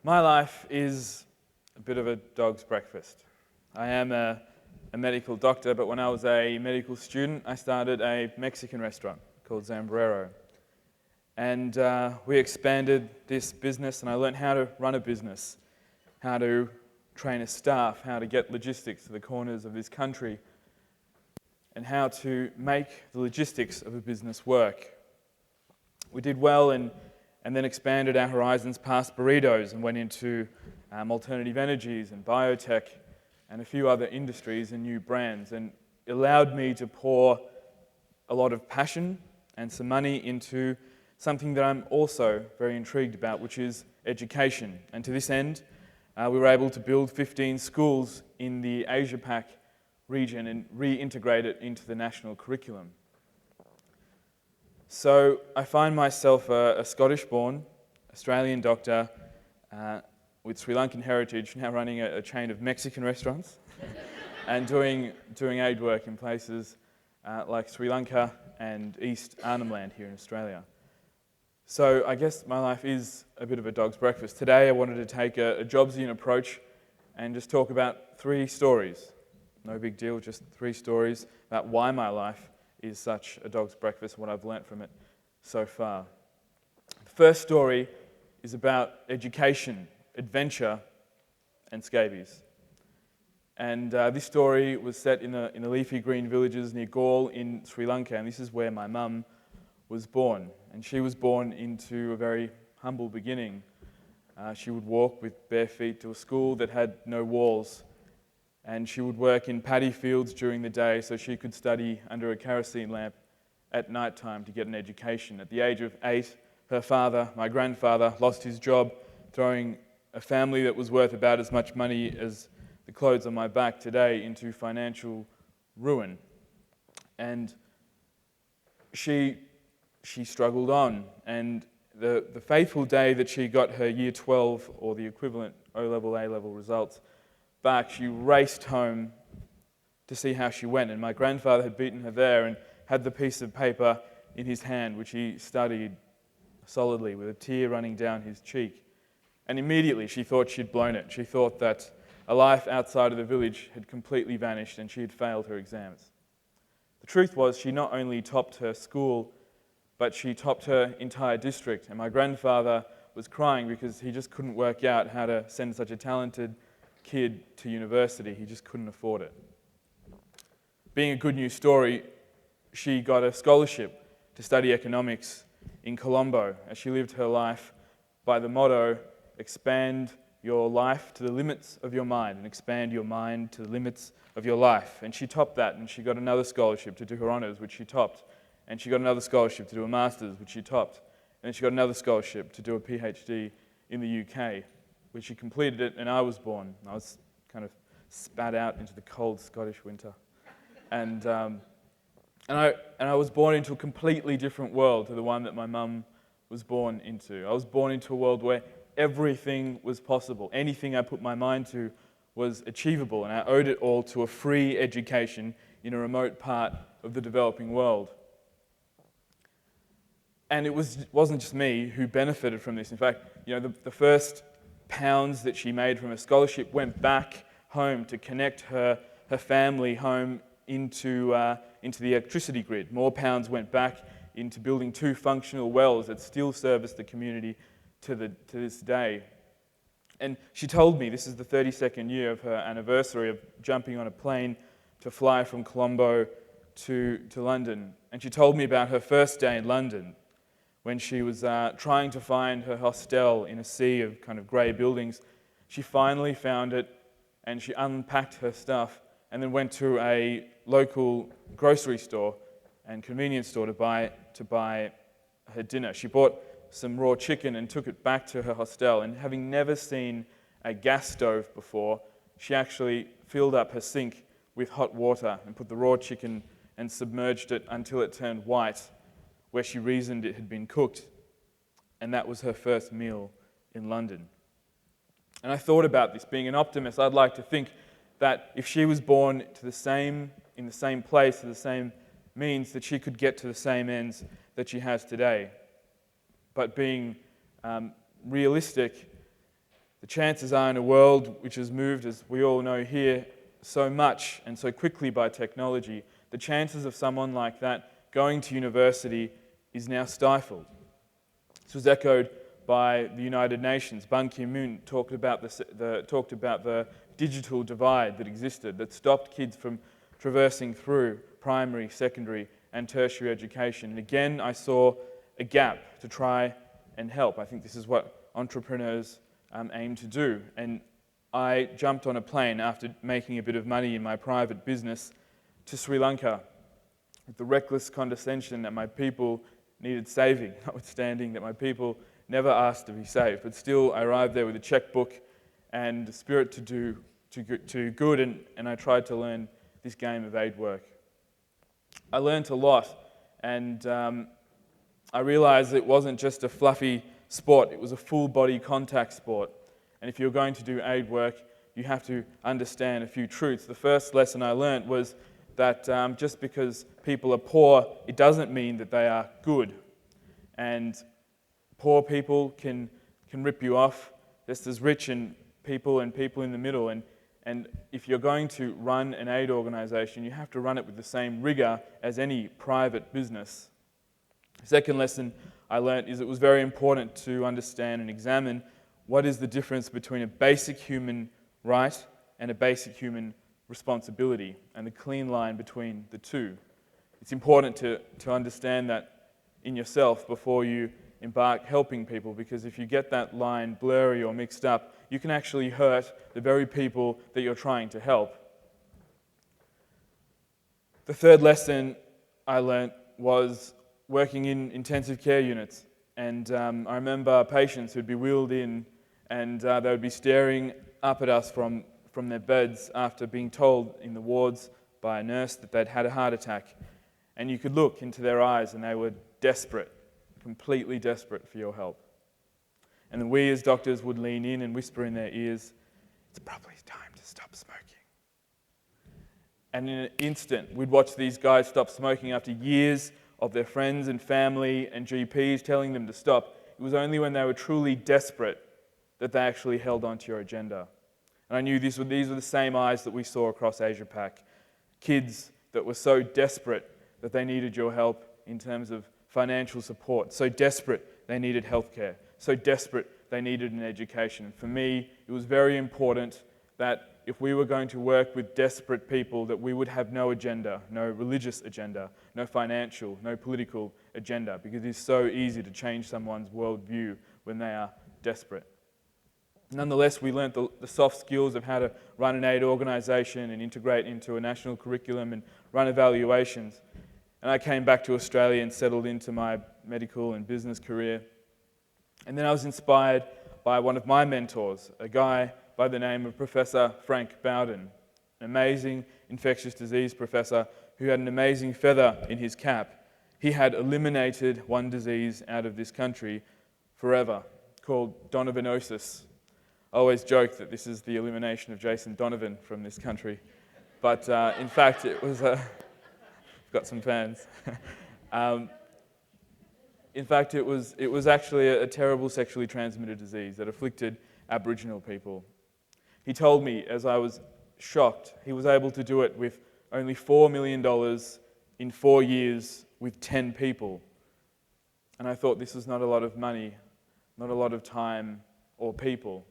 My life is a bit of a dog's breakfast. I am a medical doctor, but when I was a medical student, I started a Mexican restaurant called Zambrero. And we expanded this business, and I learned how to run a business, how to train a staff, how to get logistics to the corners of this country, and how to make the logistics of a business work. We did well and then expanded our horizons past burritos and went into alternative energies and biotech and a few other industries and new brands, and it allowed me to pour a lot of passion and some money into something that I'm also very intrigued about, which is education. And to this end, we were able to build 15 schools in the Asia-Pac region and reintegrate it into the national curriculum. So I find myself a Scottish-born Australian doctor with Sri Lankan heritage, now running a chain of Mexican restaurants and doing aid work in places like Sri Lanka and East Arnhem Land here in Australia. So I guess my life is a bit of a dog's breakfast. Today I wanted to take a Jobsian approach and just talk about 3 stories. No big deal, just 3 stories about why my life is such a dog's breakfast and what I've learnt from it so far. The first story is about education, adventure, and scabies. And this story was set in the leafy green villages near Galle in Sri Lanka, and this is where my mum was born. And she was born into a very humble beginning. She would walk with bare feet to a school that had no walls, and she would work in paddy fields during the day so she could study under a kerosene lamp at night time to get an education. At the age of 8, her father, my grandfather, lost his job, throwing a family that was worth about as much money as the clothes on my back today into financial ruin. And she struggled on, and the fateful day that she got her Year 12, or the equivalent O-level, A-level results, back, she raced home to see how she went, and my grandfather had beaten her there and had the piece of paper in his hand, which he studied solidly with a tear running down his cheek. And immediately she thought she'd blown it. She thought that a life outside of the village had completely vanished and she had failed her exams. The truth was, she not only topped her school, but she topped her entire district, and my grandfather was crying because he just couldn't work out how to send such a talented kid to university. He just couldn't afford it. Being a good news story, she got a scholarship to study economics in Colombo, as she lived her life by the motto, expand your life to the limits of your mind and expand your mind to the limits of your life. And she topped that, and she got another scholarship to do her honours, which she topped. And she got another scholarship to do a master's, which she topped. And she got another scholarship to do a PhD in the UK, which she completed it, and I was born. I was kind of spat out into the cold Scottish winter. And I was born into a completely different world to the one that my mum was born into. I was born into a world where everything was possible. Anything I put my mind to was achievable, and I owed it all to a free education in a remote part of the developing world. And it wasn't just me who benefited from this. In fact, the first pounds that she made from a scholarship went back home to connect her family home into the electricity grid. More pounds went back into building 2 functional wells that still service the community to this day. And she told me, this is the 32nd year of her anniversary of jumping on a plane to fly from Colombo to London. And she told me about her first day in London, when she was trying to find her hostel in a sea of kind of grey buildings. She finally found it, and she unpacked her stuff and then went to a local grocery store and convenience store to buy her dinner. She bought some raw chicken and took it back to her hostel, and having never seen a gas stove before, she actually filled up her sink with hot water and put the raw chicken and submerged it until it turned white, where she reasoned it had been cooked, and that was her first meal in London. And I thought about this. Being an optimist, I'd like to think that if she was born in the same place, to the same means, that she could get to the same ends that she has today. But being realistic, The chances are, in a world which has moved, as we all know here, so much and so quickly by technology, the chances of someone like that going to university is now stifled. This was echoed by the United Nations. Ban Ki-moon talked about the digital divide that existed, that stopped kids from traversing through primary, secondary, and tertiary education. And again, I saw a gap to try and help. I think this is what entrepreneurs aim to do. And I jumped on a plane after making a bit of money in my private business to Sri Lanka with the reckless condescension that my people needed saving, notwithstanding that my people never asked to be saved. But still, I arrived there with a checkbook and a spirit to do good, and I tried to learn this game of aid work. I learned a lot, and I realized it wasn't just a fluffy sport, it was a full-body contact sport. And if you're going to do aid work, you have to understand a few truths. The first lesson I learned was that just because people are poor, it doesn't mean that they are good. And poor people can rip you off just as rich people in the middle. And if you're going to run an aid organisation, you have to run it with the same rigour as any private business. The second lesson I learnt is it was very important to understand and examine what is the difference between a basic human right and a basic human responsibility, and the clean line between the two. It's important to understand that in yourself before you embark helping people, because if you get that line blurry or mixed up, you can actually hurt the very people that you're trying to help. The third lesson I learnt was working in intensive care units. And I remember patients who'd be wheeled in and they would be staring up at us from their beds after being told in the wards by a nurse that they'd had a heart attack. And you could look into their eyes and they were desperate, completely desperate for your help. And then we as doctors would lean in and whisper in their ears, "It's probably time to stop smoking." And in an instant, we'd watch these guys stop smoking after years of their friends and family and GPs telling them to stop. It was only when they were truly desperate that they actually held onto your agenda. And I knew these were the same eyes that we saw across Asia Pac. Kids that were so desperate that they needed your help in terms of financial support, so desperate they needed healthcare, so desperate they needed an education. And for me, it was very important that if we were going to work with desperate people, that we would have no agenda, no religious agenda, no financial, no political agenda, because it is so easy to change someone's worldview when they are desperate. Nonetheless, we learnt the soft skills of how to run an aid organisation and integrate into a national curriculum and run evaluations. And I came back to Australia and settled into my medical and business career. And then I was inspired by one of my mentors, a guy by the name of Professor Frank Bowden, an amazing infectious disease professor who had an amazing feather in his cap. He had eliminated one disease out of this country forever, called Donovanosis. I always joke that this is the elimination of Jason Donovan from this country, but in fact it was got some fans. In fact, it was actually a terrible sexually transmitted disease that afflicted Aboriginal people. He told me, as I was shocked, he was able to do it with only $4 million in 4 years with 10 people. And I thought this was not a lot of money, not a lot of time or people.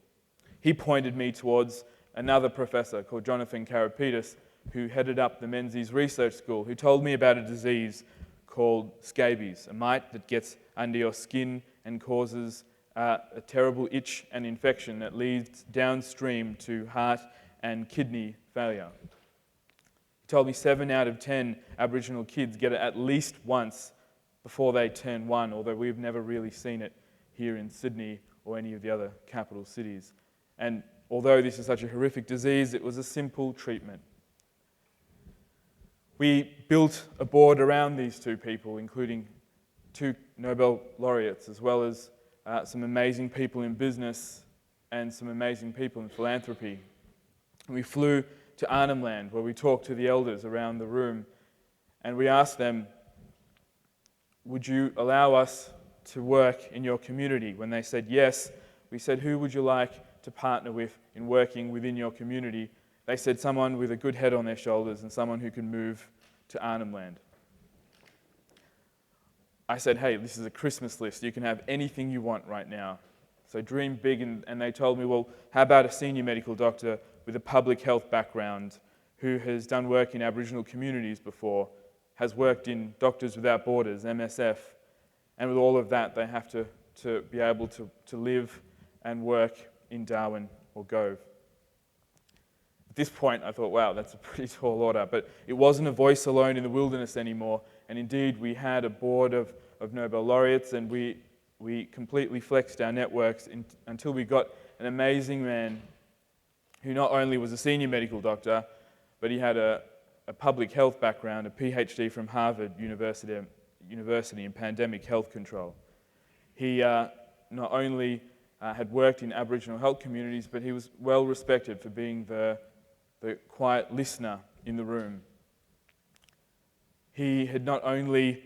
He pointed me towards another professor called Jonathan Karapetis, who headed up the Menzies Research School, who told me about a disease called scabies, a mite that gets under your skin and causes a terrible itch and infection that leads downstream to heart and kidney failure. He told me 7 out of 10 Aboriginal kids get it at least once before they turn 1, although we've never really seen it here in Sydney or any of the other capital cities. And although this is such a horrific disease, it was a simple treatment. We built a board around these two people, including 2 Nobel laureates, as well as some amazing people in business and some amazing people in philanthropy. And we flew to Arnhem Land, where we talked to the elders around the room, and we asked them, "Would you allow us to work in your community?" When they said yes, we said, "Who would you like to partner with in working within your community. They said someone with a good head on their shoulders and someone who can move to Arnhem Land. I said, hey, this is a Christmas list. You can have anything you want right now. So dream big, and they told me, well, how about a senior medical doctor with a public health background who has done work in Aboriginal communities before, has worked in Doctors Without Borders, MSF, and with all of that, they have to be able to live and work in Darwin or Gove. At this point, I thought, wow, that's a pretty tall order, but it wasn't a voice alone in the wilderness anymore, and indeed, we had a board of Nobel laureates, and we completely flexed our networks until we got an amazing man who not only was a senior medical doctor, but he had a public health background, a PhD from Harvard University in pandemic health control. He not only had worked in Aboriginal health communities, but he was well respected for being the quiet listener in the room. He had not only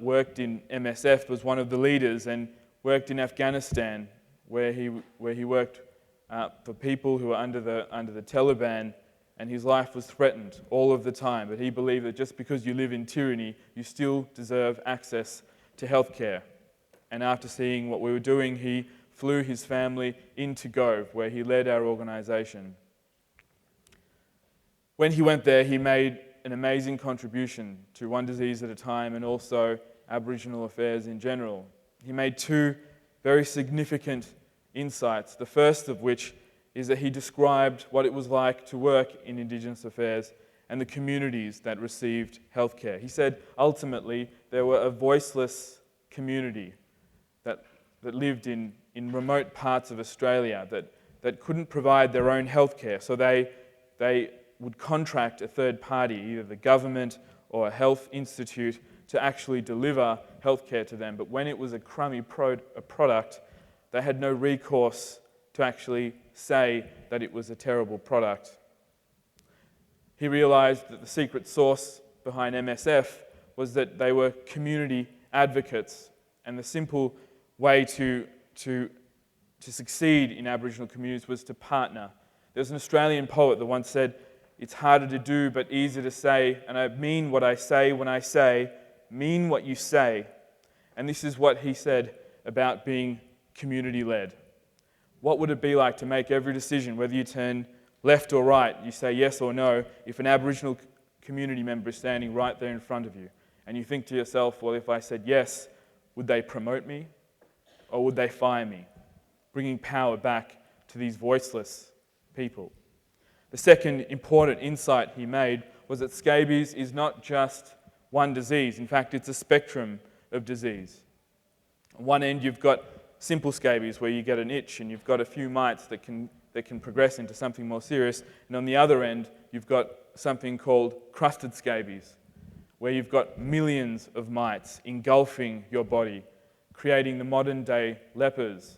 worked in MSF, was one of the leaders, and worked in Afghanistan, where he worked for people who were under the Taliban, and his life was threatened all of the time. But he believed that just because you live in tyranny, you still deserve access to healthcare. And after seeing what we were doing, he flew his family into Gove, where he led our organisation. When he went there, he made an amazing contribution to One Disease at a Time and also Aboriginal affairs in general. He made two very significant insights, the first of which is that he described what it was like to work in Indigenous affairs and the communities that received healthcare. He said, ultimately, there were a voiceless community that lived in remote parts of Australia that couldn't provide their own healthcare, so they would contract a third party, either the government or a health institute, to actually deliver healthcare to them. But when it was a crummy product, they had no recourse to actually say that it was a terrible product. He realised that the secret sauce behind MSF was that they were community advocates, and the simple way to succeed in Aboriginal communities was to partner. There's an Australian poet that once said, "It's harder to do but easier to say, and I mean what I say when I say, mean what you say." And this is what he said about being community-led. What would it be like to make every decision, whether you turn left or right, you say yes or no, if an Aboriginal community member is standing right there in front of you, and you think to yourself, well, if I said yes, would they promote me or would they fire me? Bringing power back to these voiceless people. The second important insight he made was that scabies is not just one disease. In fact, it's a spectrum of disease. On one end, you've got simple scabies, where you get an itch and you've got a few mites that can progress into something more serious. And on the other end, you've got something called crusted scabies, where you've got millions of mites engulfing your body, creating the modern-day lepers,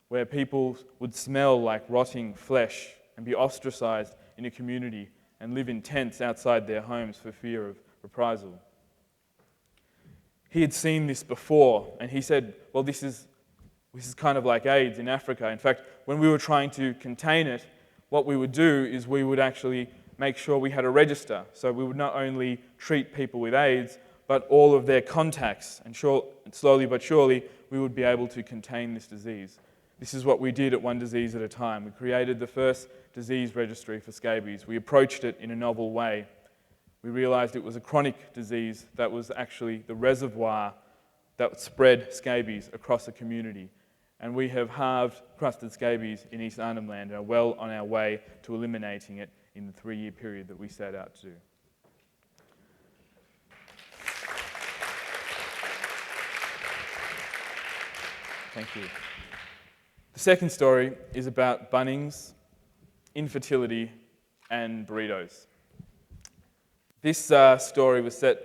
where people would smell like rotting flesh and be ostracized in a community and live in tents outside their homes for fear of reprisal. He had seen this before, and he said, well, this is kind of like AIDS in Africa. In fact, when we were trying to contain it, what we would do is we would actually make sure we had a register. So we would not only treat people with AIDS, but all of their contacts. And slowly but surely, we would be able to contain this disease. This is what we did at One Disease at a Time. We created the first disease registry for scabies. We approached it in a novel way. We realized it was a chronic disease that was actually the reservoir that spread scabies across a community. And we have halved crusted scabies in East Arnhem Land and are well on our way to eliminating it in the 3-year period that we set out to do. Thank you. The second story is about Bunnings, infertility, and burritos. This story was set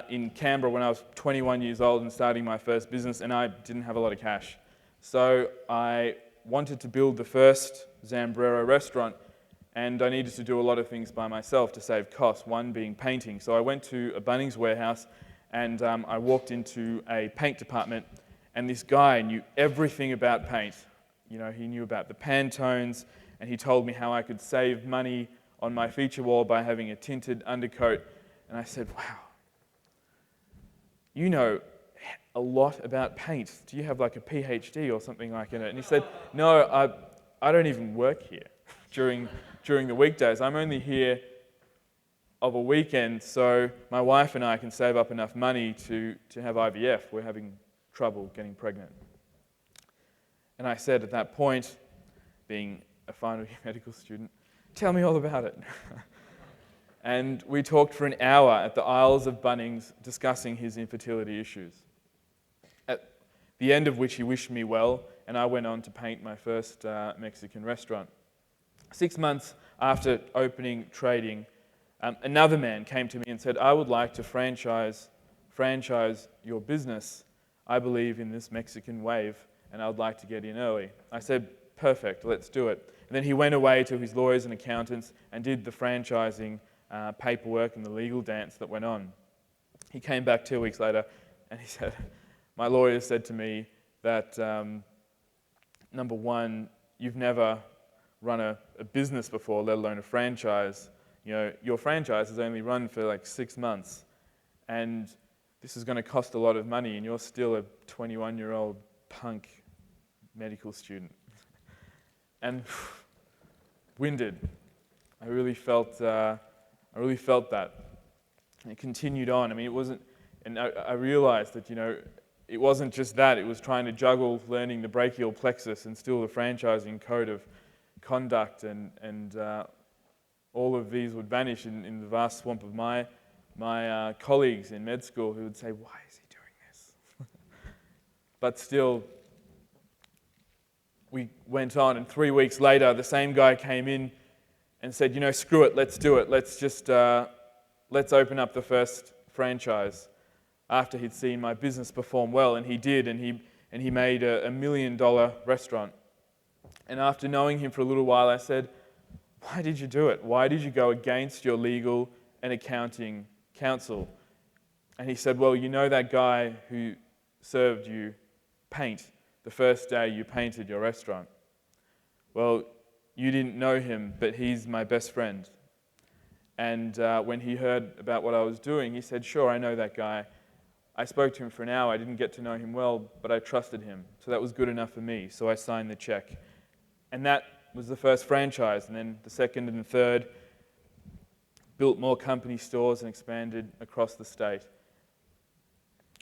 in Canberra when I was 21 years old and starting my first business, and I didn't have a lot of cash. So I wanted to build the first Zambrero restaurant, and I needed to do a lot of things by myself to save costs, one being painting. So I went to a Bunnings warehouse, and I walked into a paint department, and this guy knew everything about paint. he knew about the Pantones, and he told me how I could save money on my feature wall by having a tinted undercoat. And I said, wow, you know a lot about paint. Do you have like a PhD or something like in it? And he said, no, I don't even work here during the weekdays. I'm only here of a weekend, so my wife and I can save up enough money to have IVF. We're having trouble getting pregnant. And I said at that point, being a final year medical student, tell me all about it. And we talked for an hour at the aisles of Bunnings discussing his infertility issues. At the end of which he wished me well, and I went on to paint my first Mexican restaurant. 6 months after opening trading, another man came to me and said, I would like to franchise your business. I believe in this Mexican wave, and I would like to get in early. I said, perfect, let's do it. And then he went away to his lawyers and accountants and did the franchising paperwork and the legal dance that went on. He came back 2 weeks later and he said, my lawyer said to me that, number one, you've never run a business before, let alone a franchise. Your franchise has only run for like 6 months, and this is going to cost a lot of money, and you're still a 21-year-old punk medical student. And winded. I really felt that. And it continued on. I mean, it wasn't, and I realized that, it wasn't just that. It was trying to juggle learning the brachial plexus and still the franchising code of conduct, and all of these would vanish in the vast swamp of my colleagues in med school who would say, why is he doing this? But still, we went on, and 3 weeks later, the same guy came in and said, screw it, let's do it. Let's open up the first franchise, after he'd seen my business perform well, and he did, and he made a $1 million restaurant. And after knowing him for a little while, I said, why did you do it? Why did you go against your legal and accounting counsel? And he said, well, that guy who served you paint the first day you painted your restaurant. Well, you didn't know him, but he's my best friend. And when he heard about what I was doing, he said, sure, I know that guy. I spoke to him for an hour. I didn't get to know him well, but I trusted him. So that was good enough for me. So I signed the check. And that was the first franchise. And then the second and the third, built more company stores and expanded across the state.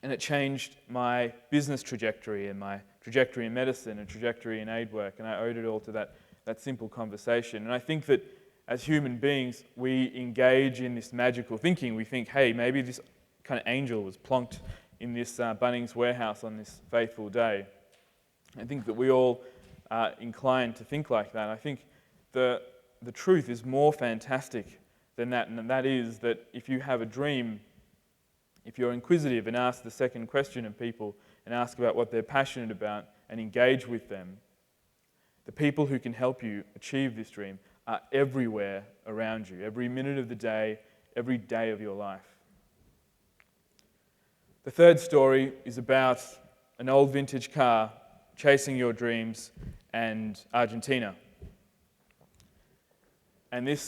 And it changed my business trajectory and my trajectory in medicine and trajectory in aid work. And I owed it all to that simple conversation. And I think that as human beings, we engage in this magical thinking. We think, hey, maybe this kind of angel was plonked in this Bunnings warehouse on this faithful day. I think that we all are inclined to think like that. I think the truth is more fantastic than that, and that is that if you have a dream, if you're inquisitive and ask the second question of people and ask about what they're passionate about and engage with them, the people who can help you achieve this dream are everywhere around you, every minute of the day, every day of your life. The third story is about an old vintage car chasing your dreams and Argentina. And this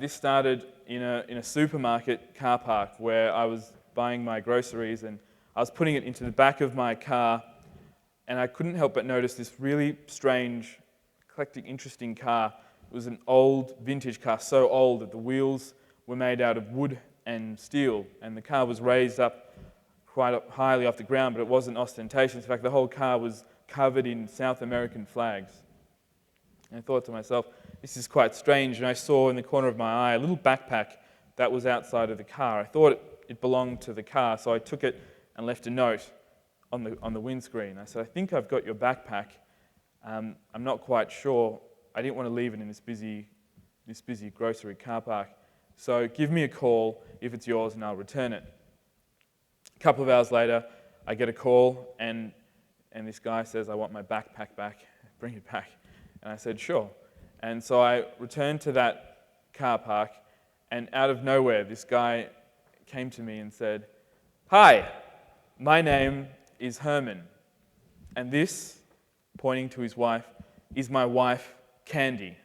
started in a supermarket car park where I was buying my groceries, and I was putting it into the back of my car, and I couldn't help but notice this really strange, eclectic, interesting car. It was an old vintage car, so old that the wheels were made out of wood and steel, and the car was raised up quite up highly off the ground, but it wasn't ostentatious. In fact, the whole car was covered in South American flags. And I thought to myself, this is quite strange, and I saw in the corner of my eye a little backpack that was outside of the car. I thought it belonged to the car, so I took it and left a note on the windscreen. I said, I think I've got your backpack. I'm not quite sure. I didn't want to leave it in this busy grocery car park. So give me a call if it's yours, and I'll return it. A couple of hours later, I get a call, and this guy says, I want my backpack back. Bring it back. And I said, sure. And so I returned to that car park, and out of nowhere, this guy came to me and said, hi, my name is Herman, and this, pointing to his wife, is my wife, Candy.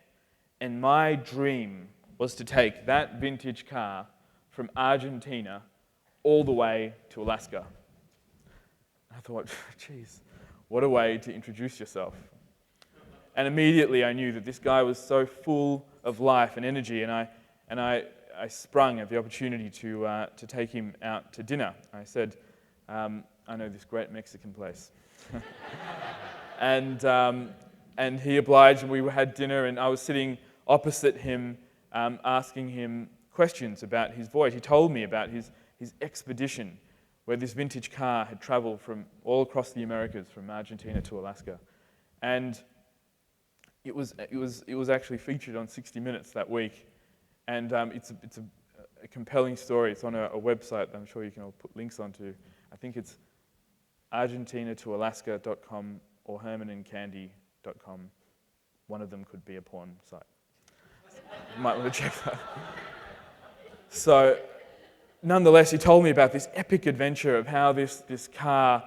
And my dream was to take that vintage car from Argentina all the way to Alaska. I thought, geez, what a way to introduce yourself. And immediately I knew that this guy was so full of life and energy, and I sprung at the opportunity to take him out to dinner. I said, I know this great Mexican place. And he obliged, and we had dinner, and I was sitting opposite him, asking him questions about his voyage. He told me about his expedition, where this vintage car had traveled from all across the Americas, from Argentina to Alaska. And it was actually featured on 60 Minutes that week. And it's a compelling story. It's on a website that I'm sure you can all put links onto. I think it's argentinatoalaska.com or hermanandcandy.com. One of them could be a porn site. You might want to check that. So, nonetheless, he told me about this epic adventure of how this car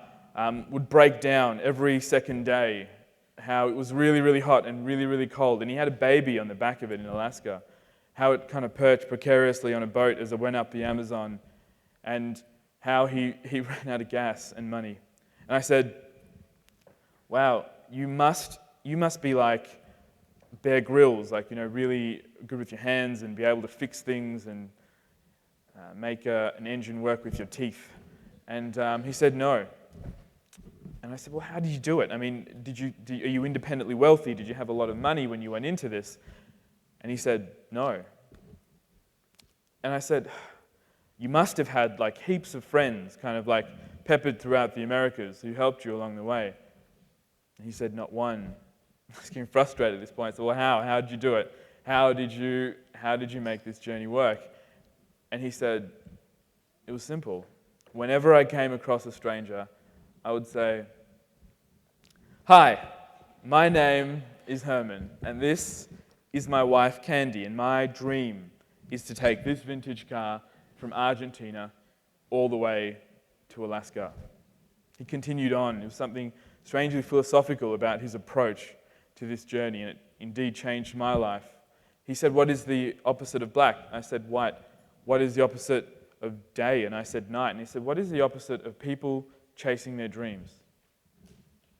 would break down every second day, how it was really, really hot and really, really cold, and he had a baby on the back of it in Alaska, how it kind of perched precariously on a boat as it went up the Amazon, and how he ran out of gas and money. And I said, wow, you must be like Bear Grylls, like, really good with your hands and be able to fix things and make an engine work with your teeth. And he said, no. And I said, well, how did you do it? I mean, are you independently wealthy? Did you have a lot of money when you went into this? And he said, no. And I said, you must have had like heaps of friends kind of like peppered throughout the Americas who helped you along the way. And he said, not one. I was getting frustrated at this point. I said, well, how did you do it? How did you make this journey work? And he said, it was simple. Whenever I came across a stranger, I would say, hi, my name is Herman, and this is my wife, Candy, and my dream is to take this vintage car from Argentina all the way to Alaska. He continued on. It was something strangely philosophical about his approach to this journey, and it indeed changed my life. He said, what is the opposite of black? I said, white. What is the opposite of day? And I said, night. And he said, what is the opposite of people chasing their dreams?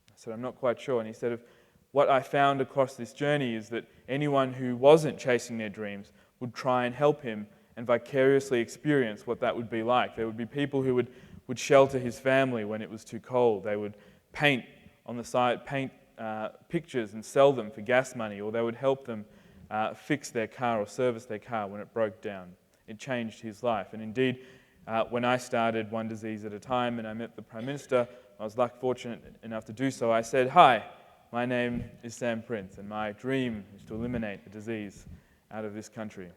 I said, I'm not quite sure. And he said, what I found across this journey is that anyone who wasn't chasing their dreams would try and help him and vicariously experience what that would be like. There would be people who would shelter his family when it was too cold. They would paint on the side, pictures and sell them for gas money, or they would help them fix their car or service their car when it broke down. It changed his life. And indeed, when I started One Disease at a Time and I met the Prime Minister, I was fortunate enough to do so. I said, hi, my name is Sam Prince, and my dream is to eliminate the disease out of this country.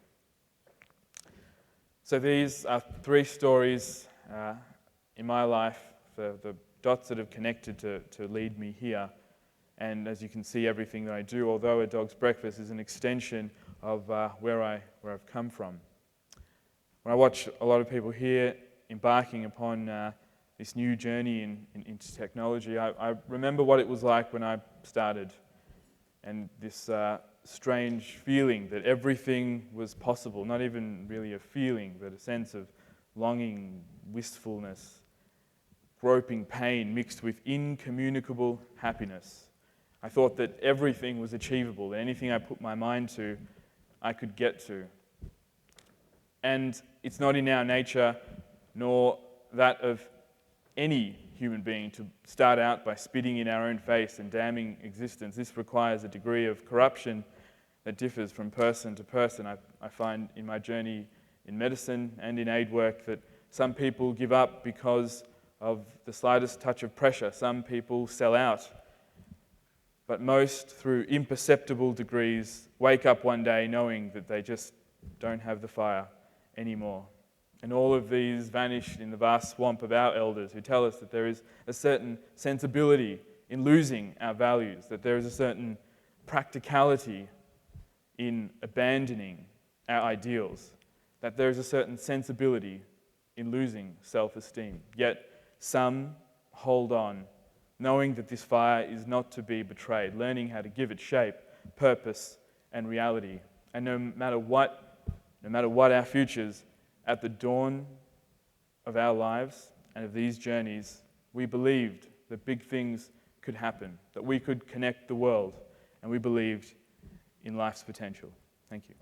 So these are 3 stories in my life, the dots that have connected to lead me here. And as you can see, everything that I do, although A Dog's Breakfast, is an extension of where I've come from. When I watch a lot of people here embarking upon this new journey into technology, I remember what it was like when I started, and this strange feeling that everything was possible, not even really a feeling, but a sense of longing, wistfulness, groping pain mixed with incommunicable happiness. I thought that everything was achievable, that anything I put my mind to, I could get to. And it's not in our nature, nor that of any human being, to start out by spitting in our own face and damning existence. This requires a degree of corruption that differs from person to person. I find in my journey in medicine and in aid work that some people give up because of the slightest touch of pressure. Some people sell out. But most, through imperceptible degrees, wake up one day knowing that they just don't have the fire anymore. And all of these vanish in the vast swamp of our elders who tell us that there is a certain sensibility in losing our values, that there is a certain practicality in abandoning our ideals, that there is a certain sensibility in losing self-esteem. Yet some hold on knowing that this fire is not to be betrayed, learning how to give it shape, purpose, and reality. And no matter what our futures, at the dawn of our lives and of these journeys, we believed that big things could happen, that we could connect the world, and we believed in life's potential. Thank you.